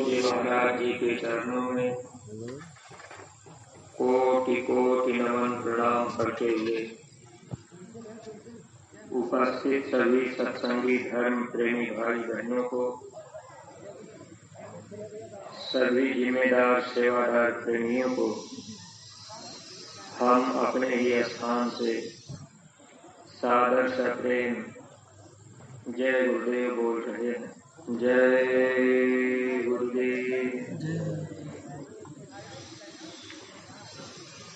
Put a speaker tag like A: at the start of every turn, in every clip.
A: पूज्य महाराज जी के चरणों में कोटि कोटि नमन प्रणाम करते हुए उपस्थित सभी सत्संगी धर्म प्रेमी भाई बहनों को, सभी जिम्मेदार सेवादार प्रेमियों को हम अपने ही स्थान से सादर सप्रेम जय गुरुदेव बोल रहे हैं। जय गुरुदेव।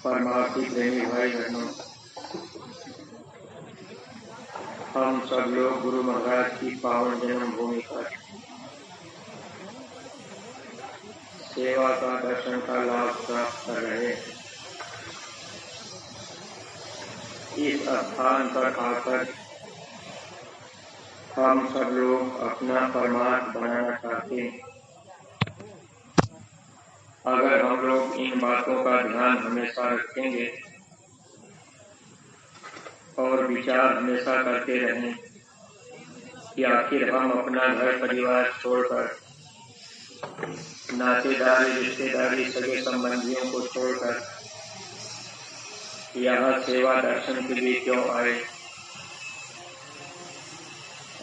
A: परमार्थी प्रेमी भाई बहनों, हम सब लोग गुरु महाराज की पावन जन्म भूमि पर सेवा का दर्शन का लाभ प्राप्त कर रहे हैं। इस स्थान पर आकर हम सब लोग अपना परमार्थ बनाना चाहते हैं। अगर हम लोग इन बातों का ध्यान हमेशा रखेंगे और विचार हमेशा करते रहें कि आखिर हम अपना घर परिवार छोड़कर, नातेदारी रिश्तेदारी सगे संबंधियों को छोड़कर यहाँ सेवा दर्शन के लिए क्यों आए।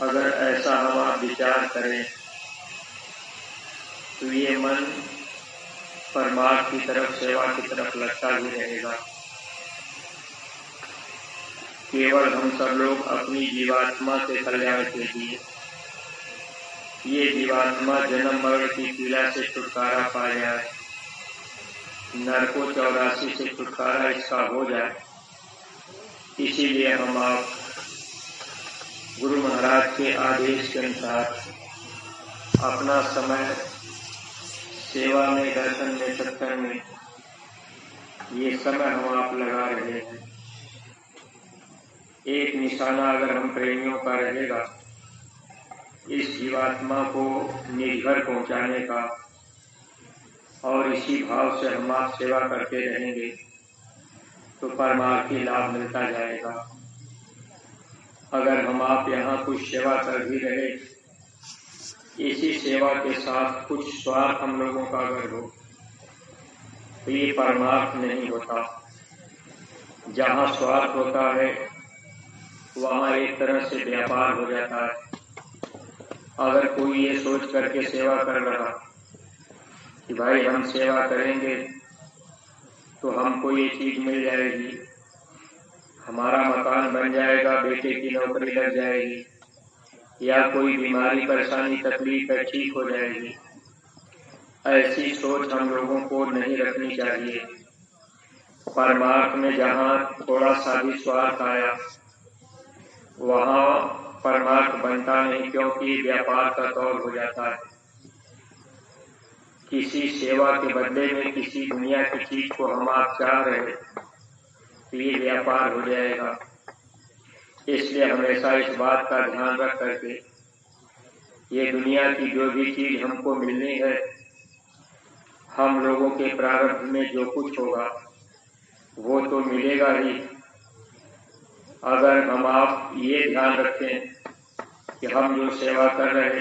A: अगर ऐसा हम आप विचार करें तो ये मन परमार्थ की तरफ, सेवा की तरफ लगता ही रहेगा। केवल हम सब लोग अपनी जीवात्मा के कल्याण के लिए, ये जीवात्मा जन्म मरण की पीड़ा से छुटकारा पा जाए, नरकों 84 से छुटकारा इसका हो जाए, इसीलिए हम आप गुरु महाराज के आदेश के अनुसार अपना समय सेवा में, दर्शन में, सत्संग में, ये समय हम आप लगा रहे हैं। एक निशाना अगर हम प्रेमियों का रहेगा इस जीवात्मा को निज घर पहुंचाने का, और इसी भाव से हम आप सेवा करते रहेंगे तो परमार्थी लाभ मिलता जाएगा। अगर हम आप यहाँ कुछ सेवा कर भी रहे, इसी सेवा के साथ कुछ स्वार्थ हम लोगों का अगर हो तो ये परमार्थ नहीं होता। जहाँ स्वार्थ होता है वहाँ एक तरह से व्यापार हो जाता है। अगर कोई ये सोच करके सेवा कर रहा कि भाई हम सेवा करेंगे तो हमको ये चीज मिल जाएगी, हमारा मकान बन जाएगा, बेटे की नौकरी लग जाएगी, या कोई बीमारी परेशानी तकलीफ है ठीक हो जाएगी, ऐसी सोच हम लोगों को नहीं रखनी चाहिए। परमार्थ में जहाँ थोड़ा सा भी स्वार्थ आया वहाँ परमार्थ बनता नहीं, क्योंकि व्यापार का तौर हो जाता है। किसी सेवा के बदले में किसी दुनिया की चीज को हम आप चाह रहे तो ये व्यापार हो जाएगा। इसलिए हमेशा इस बात का ध्यान रख करके ये दुनिया की जो भी चीज हमको मिलनी है, हम लोगों के प्रारब्ध में जो कुछ होगा वो तो मिलेगा ही। अगर हम आप ये ध्यान रखें कि हम जो सेवा कर रहे,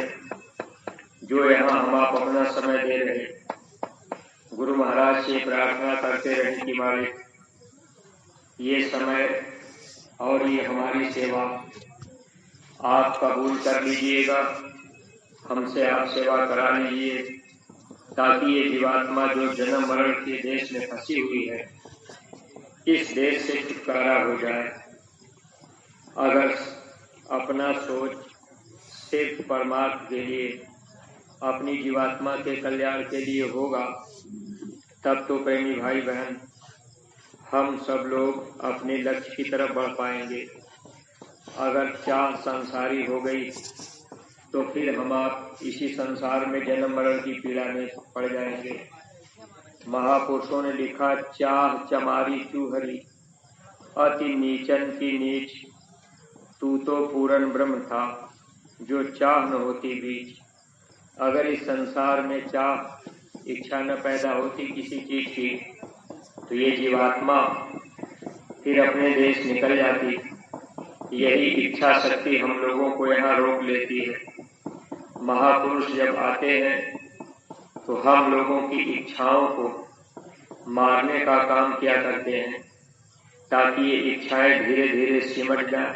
A: जो यहाँ हम आप अपना समय दे रहे, गुरु महाराज से प्रार्थना करते रहे कि मालिक ये समय और ये हमारी सेवा आप कबूल कर लीजिएगा, हमसे आप सेवा करा लीजिए, ताकि ये जीवात्मा जो जन्म मरण के देश में फंसी हुई है इस देश से छुटकारा हो जाए। अगर अपना सोच सिर्फ परमार्थ के लिए, अपनी जीवात्मा के कल्याण के लिए होगा, तब तो प्रेमी भाई बहन हम सब लोग अपने लक्ष्य की तरफ बढ़ पाएंगे। अगर चाह संसारी हो गई तो फिर हम आप इसी संसार में जन्म मरण की पीड़ा में पड़ जाएंगे। महापुरुषों ने लिखा, चाह चमारी चूहरी अति नीचन की नीच, तू तो पूर्ण ब्रह्म था जो चाह न होती बीच। अगर इस संसार में चाह, इच्छा न पैदा होती किसी चीज की तो ये जीवात्मा फिर अपने देश निकल जाती। यही इच्छा शक्ति हम लोगों को यहाँ रोक लेती है। महापुरुष जब आते हैं तो हम लोगों की इच्छाओं को मारने का काम किया करते हैं, ताकि ये इच्छाएं धीरे धीरे सिमट जाए।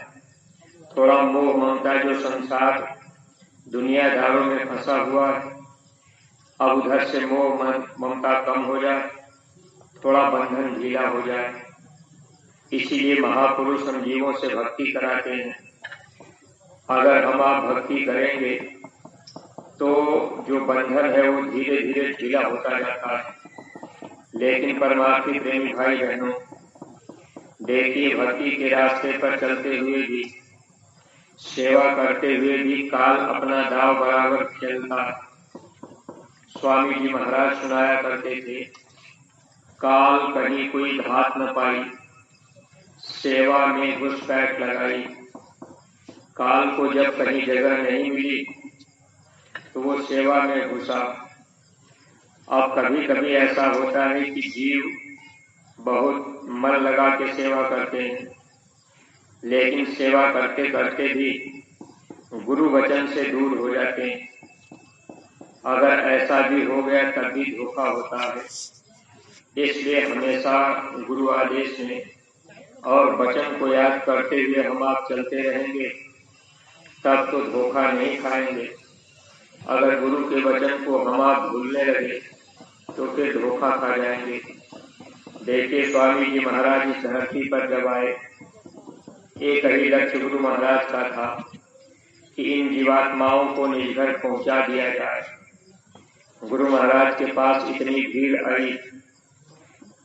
A: थोड़ा मोह ममता जो संसार दुनियादारों में फंसा हुआ है, अब उधर से मोह ममता कम हो जाए, थोड़ा बंधन ढीला हो जाए। इसीलिए महापुरुष हम जीवों से भक्ति कराते हैं। अगर हम आप भक्ति करेंगे तो जो बंधन है वो धीरे धीरे ढीला होता जाता है। लेकिन परमार्थी प्रेमी भाई बहनों, देखिए, भक्ति के रास्ते पर चलते हुए भी, सेवा करते हुए भी काल अपना दाव बराबर खेलता है। स्वामी जी महाराज सुनाया करते थे, काल कहीं कोई घात न पाई, सेवा में घुसपैठ लगाई। काल को जब कहीं जगह नहीं मिली तो वो सेवा में घुसा। अब कभी कभी ऐसा होता है कि जीव बहुत मन लगा के सेवा करते हैं, लेकिन सेवा करते करते भी गुरु वचन से दूर हो जाते हैं। अगर ऐसा भी हो गया तब भी धोखा होता है। इसलिए हमेशा गुरु आदेश में और वचन को याद करते हुए हम आप चलते रहेंगे, तब तो धोखा नहीं खाएंगे। अगर गुरु के वचन को हम आप भूलने लगे तो फिर धोखा खा जाएंगे। देखिए, स्वामी जी महाराज इस धरती पर जब आए, एक ही लक्ष्य गुरु महाराज का था कि इन जीवात्माओं को निज घर पहुंचा दिया जाए। गुरु महाराज के पास इतनी भीड़ आई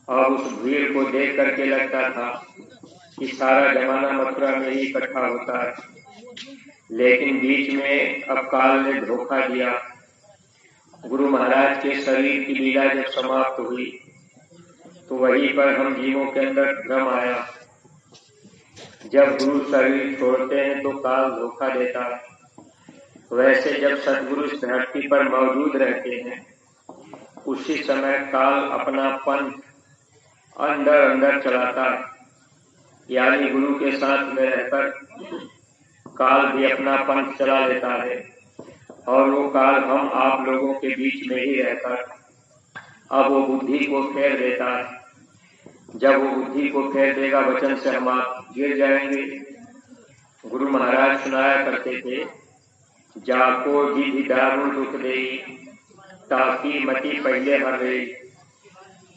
A: और उस भीड़ को देख करके लगता था कि सारा जमाना मथुरा में ही इकट्ठा होता है। लेकिन बीच में अब काल ने धोखा दिया। गुरु महाराज के शरीर की लीला जब समाप्त हुई तो वहीं पर हम जीवों के अंदर भ्रम आया। जब गुरु शरीर छोड़ते हैं तो काल धोखा देता है। वैसे जब सद्गुरु इस धरती पर मौजूद रहते हैं, उसी समय काल अपना पंथ अंदर अंदर चलाता है। यानी गुरु के साथ में रहकर काल भी अपना पंथ चला लेता है, और वो काल हम आप लोगों के बीच में ही रहकर अब वो बुद्धि को फेर देता है। जब वो बुद्धि को फेर देगा, वचन से हम आप गिर जाएंगे। गुरु महाराज सुनाया करते थे, जाको जी दारुण दुख दे, ताकि मति पहले हर रही।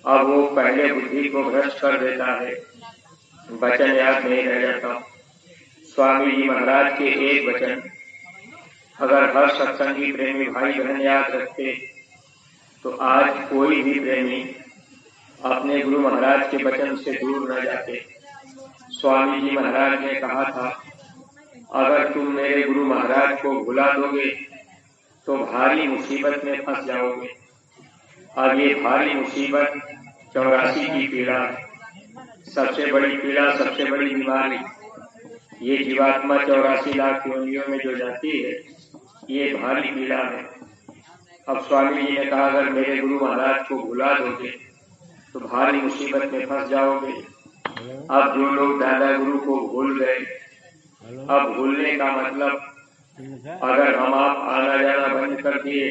A: अब वो पहले बुद्धि को भ्रष्ट कर देता है, वचन याद नहीं रह जाता। स्वामी जी महाराज के एक वचन अगर हर सत्संगी प्रेमी भाई बहन याद रखते तो आज कोई भी प्रेमी अपने गुरु महाराज के वचन से दूर न जाते। स्वामी जी महाराज ने कहा था, अगर तुम मेरे गुरु महाराज को भुला दोगे तो भारी मुसीबत में फंस जाओगे। अब ये भारी मुसीबत 84 की पीड़ा है, सबसे बड़ी पीड़ा, सबसे बड़ी बीमारी। ये जीवात्मा 84 लाख योनियों में जो जाती है, ये भारी पीड़ा है। अब स्वामी जी ने कहा, अगर मेरे गुरु महाराज को भुला दोगे तो भारी मुसीबत में फंस जाओगे। अब जो लोग दादा गुरु को भूल गए, अब भूलने का मतलब अगर हम आप आना जाना बंद कर दिए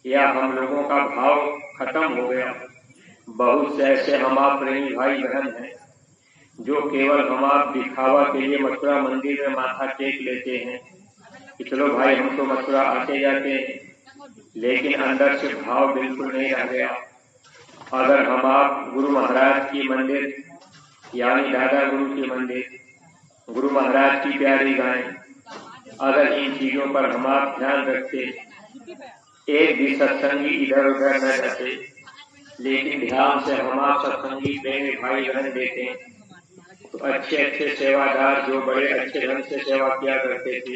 A: या हम लोगों का भाव खत्म हो गया। बहुत से ऐसे हम आप प्रेमी भाई बहन हैं जो केवल हम आप दिखावा के लिए मथुरा मंदिर में माथा टेक लेते हैं कि चलो भाई हम तो मथुरा आते जाते हैं, लेकिन अंदर से भाव बिल्कुल नहीं रह गया। अगर हम आप गुरु महाराज की मंदिर यानी दादा गुरु की मंदिर, गुरु महाराज की प्यारी गायें, अगर इन चीजों पर हम आप ध्यान रखते, एक भी सत्संगी इधर उधर न जाते, लेकिन ध्यान से हम आप सत्संगी प्रेमी भाई बहन देते, तो अच्छे अच्छे सेवादार जो बड़े अच्छे ढंग से सेवा किया करते थे,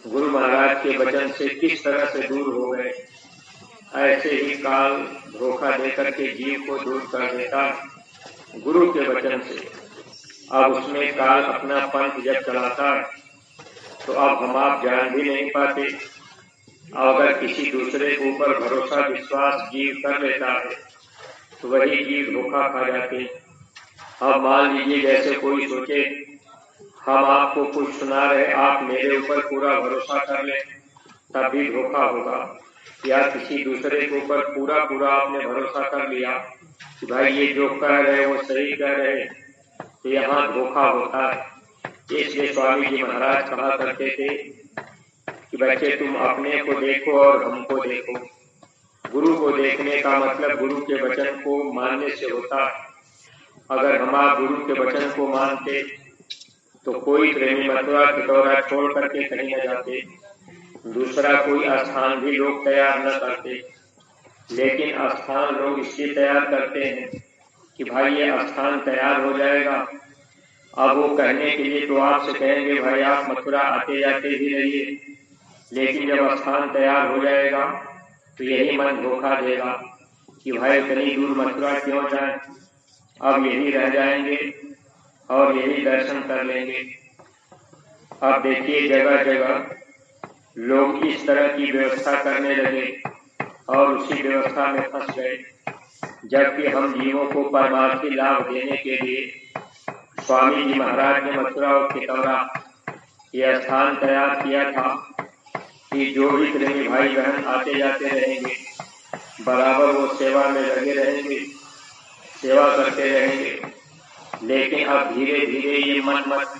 A: गुरु महाराज के वचन से किस तरह से दूर हो गए। ऐसे ही काल धोखा देकर के जीव को दूर कर देता गुरु के वचन से। अब उसमें काल अपना पंथ जब चलाता है तो अब हम आप जान भी नहीं पाते। अगर किसी दूसरे के ऊपर भरोसा विश्वास जीव कर लेता है तो वही जीव धोखा खा जाते। अब मान लीजिए जैसे कोई सोचे हम आपको कुछ सुना रहे, आप मेरे ऊपर पूरा भरोसा कर लें, तब भी धोखा होगा। या किसी दूसरे के ऊपर पूरा पूरा आपने भरोसा कर लिया कि भाई ये जो कह रहे वो सही कह रहे, तो यहाँ धोखा होता है। इसलिए स्वामी जी महाराज कहा करते थे कि बच्चे तुम अपने को देखो और हमको देखो। गुरु को देखने का मतलब गुरु के वचन को मानने से होता है। अगर हम आप गुरु के वचन को मानते तो कोई प्रेमी मथुरा खितौरा छोड़ करके कहीं न जाते, दूसरा कोई स्थान भी लोग तैयार न करते। लेकिन स्थान लोग इसलिए तैयार करते हैं कि भाई ये स्थान तैयार हो जाएगा। अब वो कहने के लिए तो आपसे कहेंगे भाई आप मथुरा आते जाते ही रहिए, लेकिन जब स्थान तैयार हो जाएगा तो यही मन धोखा देगा कि भाई इतनी दूर मथुरा क्यों जाएं, अब यही रह जाएंगे और यही दर्शन कर लेंगे। अब देखिए जगह जगह लोग इस तरह की व्यवस्था करने लगे और उसी व्यवस्था में फंस गए, जबकि हम जीवों को परमार्थी लाभ देने के लिए स्वामी जी महाराज ने मथुरा और खितौरा यह स्थान तैयार किया था कि जो भी प्रेमी भाई बहन आते जाते रहेंगे बराबर वो सेवा में लगे रहेंगे, सेवा करते रहेंगे। लेकिन अब धीरे धीरे ये मन मत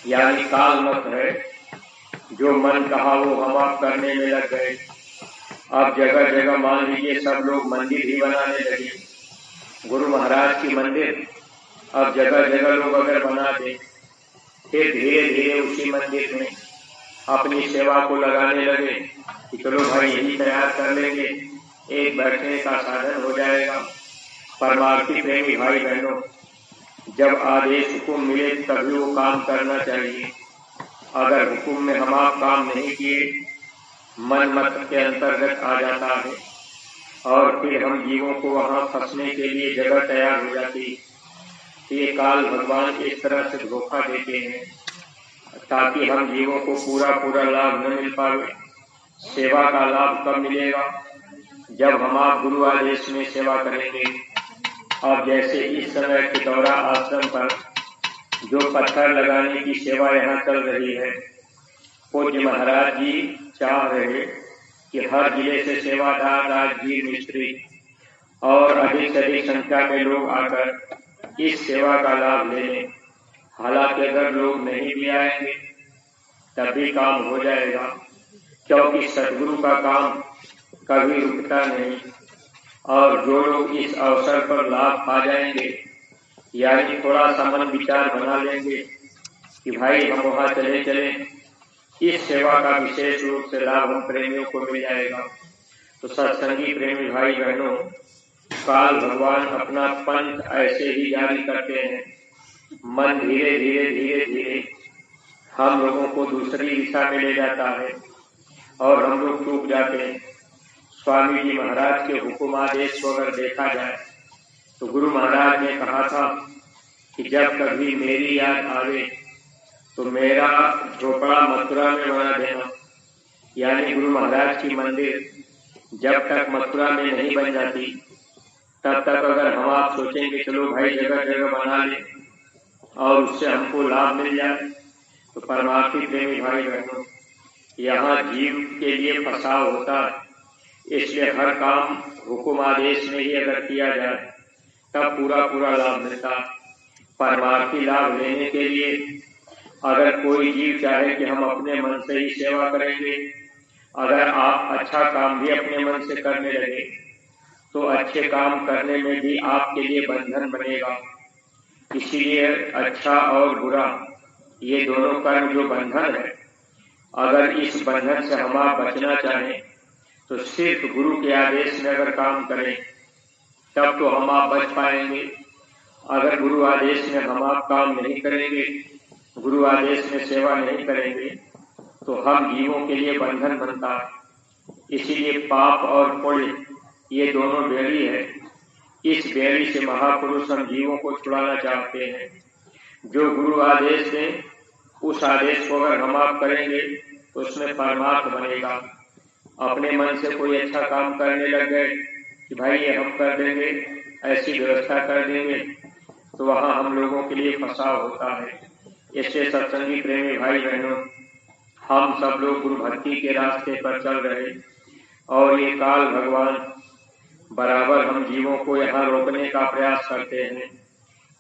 A: यानी काल मत है, जो मन कहा वो हम आप करने में लग गए। अब जगह जगह मान लीजिए सब लोग मंदिर ही बनाने लगे, गुरु महाराज की मंदिर अब जगह जगह लोग अगर बना दे, फिर धीरे धीरे उसी मंदिर में अपनी सेवा को लगाने लगे कि चलो भाई यही तैयार कर लेंगे, एक बैठने का साधन हो जाएगा। परमार्थी प्रेमी भाई बहनों, जब आदेश हुक्म मिले तभी वो काम करना चाहिए। अगर हुक्म में हम आप काम नहीं किए, मन मत के अंतर्गत आ जाता है और फिर हम जीवों को वहां फंसने के लिए जगह तैयार हो जाती। ये काल भगवान इस तरह से धोखा देते हैं ताकि हम जीवों को पूरा पूरा लाभ न मिल पाए। सेवा का लाभ कब मिलेगा? जब हम आप गुरु आदेश में सेवा करेंगे। अब जैसे इस समय खितौरा आश्रम पर जो पत्थर लगाने की सेवा यहाँ चल रही है, पूज्य महाराज जी चाह रहे कि हर जिले से सेवादार, राजगीर, मिस्त्री और अधिक से अधिक संख्या में लोग आकर इस सेवा का लाभ ले लें। हालांकि अगर लोग नहीं भी आएंगे तब भी काम हो जाएगा, क्योंकि सदगुरु का काम कभी रुकता नहीं। और जो लोग इस अवसर पर लाभ पा जाएंगे, यानी थोड़ा सा मन विचार बना लेंगे कि भाई हम वहाँ चले चले, इस सेवा का विशेष रूप से लाभ हम प्रेमियों को मिल जाएगा। तो सत्संगी प्रेमी भाई बहनों, काल भगवान अपना पंथ ऐसे ही जारी करते हैं। मन धीरे धीरे धीरे धीरे हम लोगों को दूसरी दिशा में ले जाता है और हम लोग चूक जाते हैं। स्वामी जी महाराज के हुक्म आदेश को अगर देखा जाए तो गुरु महाराज ने कहा था कि जब कभी मेरी याद आवे तो मेरा झोपड़ा मथुरा में बना देना। यानी गुरु महाराज की मंदिर जब तक मथुरा में नहीं बन जाती तब तक अगर हम आप सोचेंगे चलो भाई जगह जगह बना ले और उससे हमको लाभ मिल जाए, तो परमार्थी प्रेमी भाई बहनों, यहाँ जीव के लिए फसाव होता है। इसलिए हर काम हुक्म आदेश में ही अगर किया जाए तब पूरा पूरा लाभ मिलता। परमार्थी लाभ लेने के लिए अगर कोई जीव चाहे कि हम अपने मन से ही सेवा करेंगे, अगर आप अच्छा काम भी अपने मन से करने लगे तो अच्छे काम करने में भी आपके लिए बंधन बनेगा। इसीलिए अच्छा और बुरा ये दोनों कर्म जो बंधन है, अगर इस बंधन से हम आप बचना चाहें तो सिर्फ गुरु के आदेश में अगर काम करें तब तो हम आप बच पाएंगे। अगर गुरु आदेश में हम आप काम नहीं करेंगे, गुरु आदेश में सेवा नहीं करेंगे, तो हम जीवों के लिए बंधन बनता है। इसीलिए पाप और पुण्य ये दोनों बेड़ी है। इस बेड़ी से महापुरुष हम जीवों को छुड़ाना चाहते हैं। जो गुरु आदेश दें उस आदेश को अगर हम आप करेंगे तो उसमें परमार्थ बनेगा। अपने मन से कोई अच्छा काम करने लग गए कि भाई ये हम कर देंगे, ऐसी व्यवस्था कर देंगे, तो वहाँ हम लोगों के लिए फसाव होता है। इससे सत्संगी प्रेमी भाई बहनों, हम सब लोग गुरु भक्ति के रास्ते पर चल रहे, और ये काल भगवान बराबर हम जीवों को यहाँ रोकने का प्रयास करते हैं।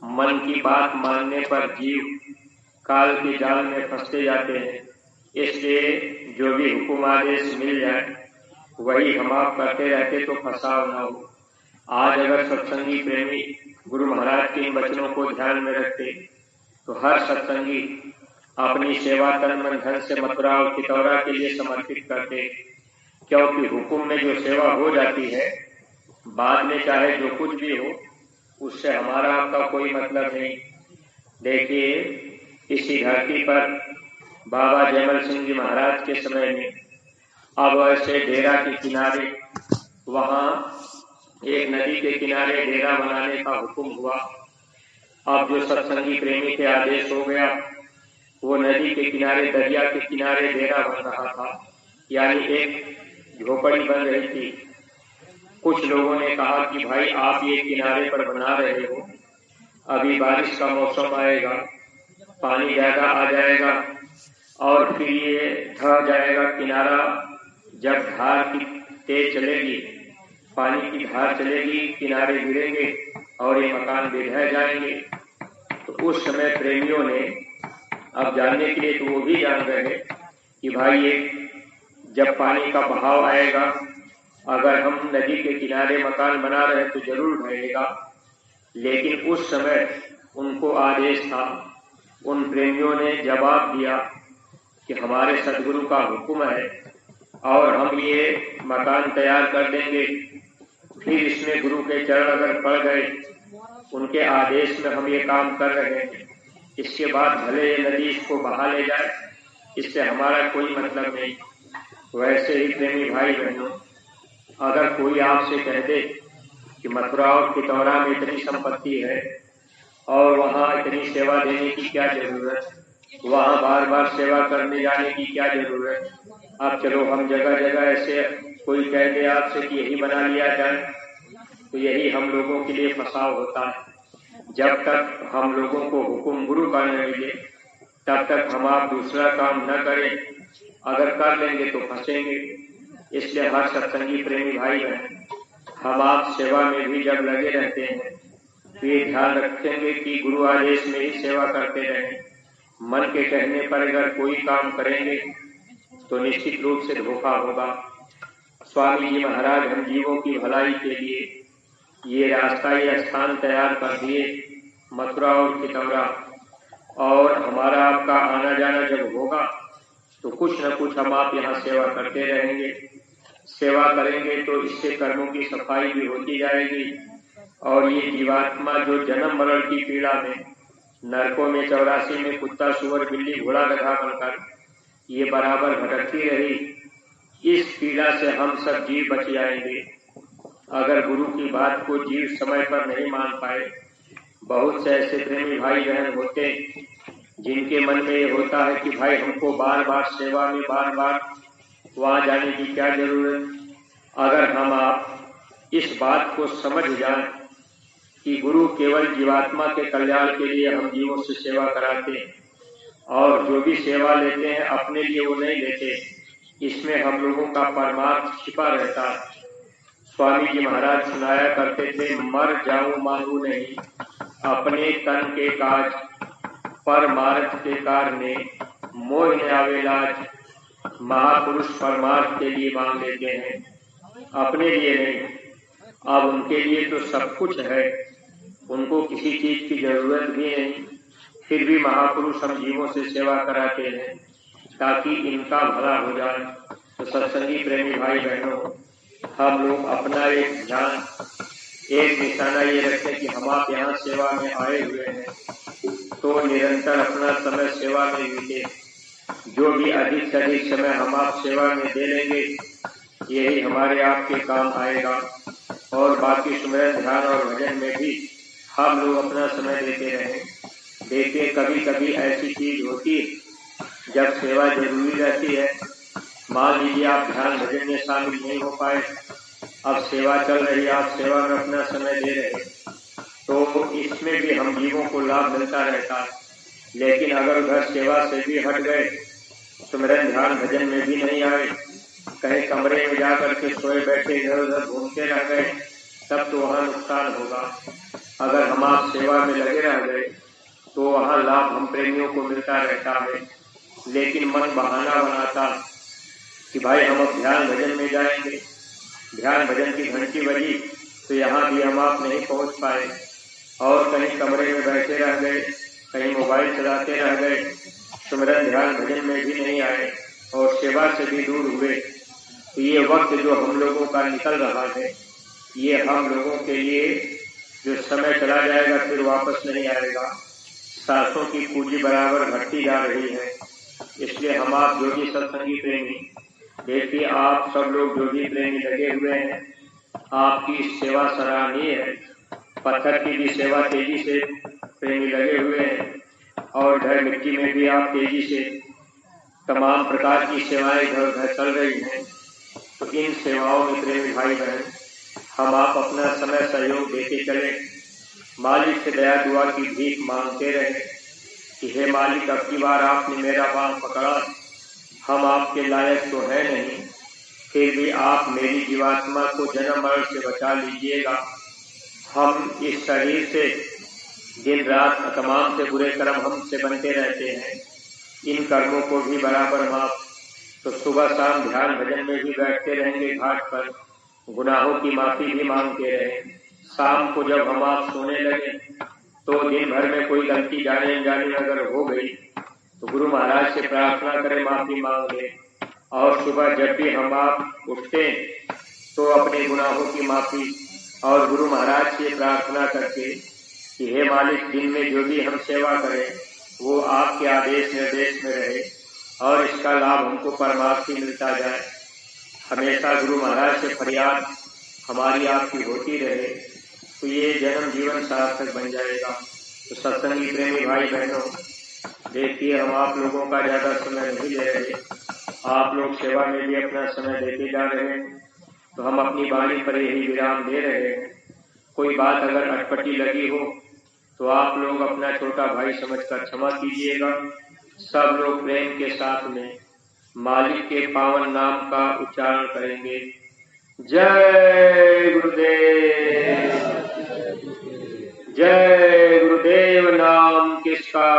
A: मन की बात मानने पर जीव काल के जाल में फंसते जाते हैं। इसलिए जो भी हुक्म आदेश मिल जाए वही हम आप करते रहते तो फंसाव न हो। आज अगर सत्संगी प्रेमी गुरु महाराज के इन वचनों को ध्यान में रखते तो हर सत्संगी अपनी सेवा तन मन धन से मथुरा और चितौरा के लिए समर्पित करते, क्योंकि हुक्म में जो सेवा हो जाती है बाद में चाहे जो कुछ भी हो उससे हमारा आपका कोई मतलब नहीं। देखिए, इसी धरती पर बाबा जयमल सिंह जी महाराज के समय में अब ऐसे डेरा के किनारे वहाँ एक नदी के किनारे डेरा बनाने का हुक्म हुआ। अब जो सत्संगी प्रेमी के आदेश हो गया, वो नदी के किनारे दरिया के किनारे डेरा बन रहा था, यानी एक झोपड़ी बन रही थी। कुछ लोगों ने कहा कि भाई आप ये किनारे पर बना रहे हो, अभी बारिश का मौसम आएगा, पानी ज्यादा आ जाएगा और फिर ये ढह जाएगा किनारा। जब धार की तेज चलेगी, पानी की धार चलेगी, किनारे गिरेंगे और ये मकान ढह जाएंगे। तो उस समय प्रेमियों ने, अब जानने के लिए तो वो भी जान रहे कि भाई ये जब पानी का बहाव आएगा, अगर हम नदी के किनारे मकान बना रहे तो जरूर ढहेगा। लेकिन उस समय उनको आदेश था, उन प्रेमियों ने जवाब दिया कि हमारे सदगुरु का हुक्म है और हम ये मकान तैयार कर देंगे। फिर इसमें गुरु के चरण अगर पड़ गए, उनके आदेश में हम ये काम कर रहे हैं, इसके बाद भले ये नदी इसको बहा ले जाए, इससे हमारा कोई मतलब नहीं। वैसे ही प्रेमी भाई बहनों, अगर कोई आपसे कह दे कि मथुरा और चितौरा में इतनी संपत्ति है और वहाँ इतनी सेवा देने की क्या जरूरत, वहाँ बार बार सेवा करने जाने की क्या जरूरत, अब चलो हम जगह जगह ऐसे कोई कह दे आपसे कि यही बना लिया जाए, तो यही हम लोगों के लिए फसाव होता है। जब तक हम लोगों को हुक्म गुरु का न मिले तब तक हम आप दूसरा काम न करें, अगर कर लेंगे तो फंसेंगे। इसलिए हर सत्संगी प्रेमी भाई बहन, हम आप सेवा में भी जब लगे रहते हैं तो ये ध्यान रखेंगे कि गुरु आदेश में ही सेवा करते रहें। मन के कहने पर अगर कोई काम करेंगे तो निश्चित रूप से धोखा होगा। स्वामी जी महाराज हम जीवों की भलाई के लिए ये रास्ता, ये स्थान तैयार कर दिए, मथुरा और चितौरा, और हमारा आपका आना जाना जब होगा तो कुछ न कुछ हम आप यहाँ सेवा करते रहेंगे। सेवा करेंगे तो इससे कर्मों की सफाई भी होती जाएगी और ये जीवात्मा जो जन्म मरण की पीड़ा में नरकों में 84 में कुत्ता सुअर बिल्ली घोड़ा गधा बनकर ये बराबर भटकती रही, इस पीड़ा से हम सब जीव बच जाएंगे अगर गुरु की बात को जीव समय पर नहीं मान पाए। बहुत से ऐसे प्रेमी भाई बहन होते जिनके मन में ये होता है कि भाई हमको बार बार सेवा में बार बार वहाँ जाने की क्या जरूरत। अगर हम आप इस बात को समझ जाएं कि गुरु केवल जीवात्मा के कल्याण के लिए हम जीवों से सेवा कराते हैं और जो भी सेवा लेते हैं अपने लिए वो नहीं लेते, इसमें हम लोगों का परमार्थ छिपा रहता है। स्वामी जी महाराज सुनाया करते थे, मर जाऊं मांगू नहीं, अपने तन के काज परमार्थ के कारणे मोह न आवे लाज। महापुरुष परमार्थ के लिए मांग लेते हैं, अपने लिए नहीं। अब उनके लिए तो सब कुछ है, उनको किसी चीज की जरूरत भी नहीं, फिर भी महापुरुष हम जीवों से सेवा कराते हैं ताकि इनका भला हो जाए। तो सत्संगी प्रेमी भाई बहनों, हम लोग अपना एक ध्यान, एक निशाना ये रखें कि हम आप यहाँ सेवा में आए हुए हैं तो निरंतर अपना समय सेवा में बीते। जो भी अधिक से अधिक समय हम आप सेवा में दे लेंगे यही हमारे आपके काम आएगा। और बाकी सुमरन ध्यान और भजन में भी हम लोग अपना समय देते रहें। देखिए, कभी कभी ऐसी चीज होती है जब सेवा जरूरी रहती है। मान लीजिए आप ध्यान भजन में शामिल नहीं हो पाए, अब सेवा चल रही है, आप सेवा में अपना समय दे रहे हैं, तो इसमें भी हम जीवों को लाभ मिलता रहता है। लेकिन अगर उधर सेवा से भी हट गए, सुमरन ध्यान भजन में भी नहीं आए, कहीं कमरे में जा करके सोए बैठे इधर उधर घूमते रह गए तब तो वहाँ नुकसान होगा। अगर हम आप सेवा में लगे रह गए तो वहाँ लाभ हम प्रेमियों को मिलता रहता है। लेकिन मन बहाना बनाता कि भाई हम अब ध्यान भजन में जाएंगे, ध्यान भजन की घंटी बजी तो यहाँ भी हम आप नहीं पहुँच पाए, और कहीं कमरे में बैठे रह गए, कहीं मोबाइल चलाते रह गए, सुमिरन ध्यान भजन में भी नहीं आए और सेवा से भी दूर हुए। तो ये वक्त जो हम लोगों का निकल रहा है, ये हम लोगों के लिए जो समय चला जाएगा फिर वापस नहीं आएगा। सांसों की पूंजी बराबर घटती जा रही है। इसलिए हम आप योगी सत्संगी प्रेमी, देखिए आप सब लोग योगी प्रेमी लगे हुए हैं, आपकी सेवा सराहनीय है। पत्थर की भी सेवा तेजी से प्रेमी लगे हुए हैं, और इधर मिट्टी में भी आप तेजी से तमाम प्रकार की सेवाएं इधर उधर चल रही हैं। तो इन सेवाओं में प्रेमी भाई बहन हम आप अपना समय सहयोग देते चले, मालिक से दया दुआ की भीख मांगते रहे कि हे मालिक अब की बार आपने मेरा बाण पकड़ा, हम आपके लायक तो है नहीं, फिर भी आप मेरी जीवात्मा को जन्म मरण से बचा लीजिएगा। हम इस शरीर से दिन रात तमाम से बुरे कर्म हमसे बनते रहते हैं, इन कर्मों को भी बराबर माफ। तो सुबह शाम ध्यान भजन में भी बैठते रहेंगे घाट पर, गुनाहों की माफी भी मांगते रहे। शाम को जब हम आप सोने लगे तो दिन भर में कोई गलती जाने अनजाने अगर हो गई तो गुरु महाराज से प्रार्थना करें, माफी मांग लें। और सुबह जब भी हम आप उठते तो अपने गुनाहों की माफी और गुरु महाराज से प्रार्थना करके कि हे मालिक दिन में जो भी हम सेवा करें वो आपके आदेश निर्देश में रहे और इसका लाभ हमको परमार्थी मिलता जाए। हमेशा गुरु महाराज से फरियाद हमारी आपकी होती रहे तो ये जन्म जीवन सार्थक बन जाएगा। तो सत्संगी प्रेमी भाई बहनों, देखिए हम आप लोगों का ज़्यादा समय नहीं ले रहे, आप लोग सेवा में भी अपना समय देते जा रहे हैं, तो हम अपनी वाणी पर यही विराम दे रहे हैं। कोई बात अगर अटपटी लगी हो तो आप लोग अपना छोटा भाई समझकर क्षमा कीजिएगा। सब लोग प्रेम के साथ में मालिक के पावन नाम का उच्चारण करेंगे। जय गुरुदेव, जय गुरुदेव। नाम किसका?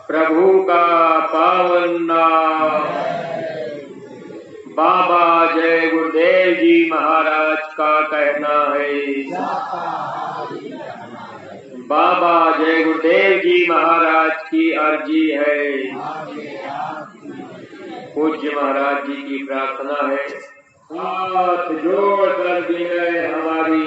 A: प्रभु का पावन नाम। बाबा जय गुरुदेव जी महाराज का कहना है, बाबा जय गुरुदेव जी महाराज की अर्जी है। पूज्य महाराज जी की प्रार्थना है, हाथ जोड़ कर विनय हमारी।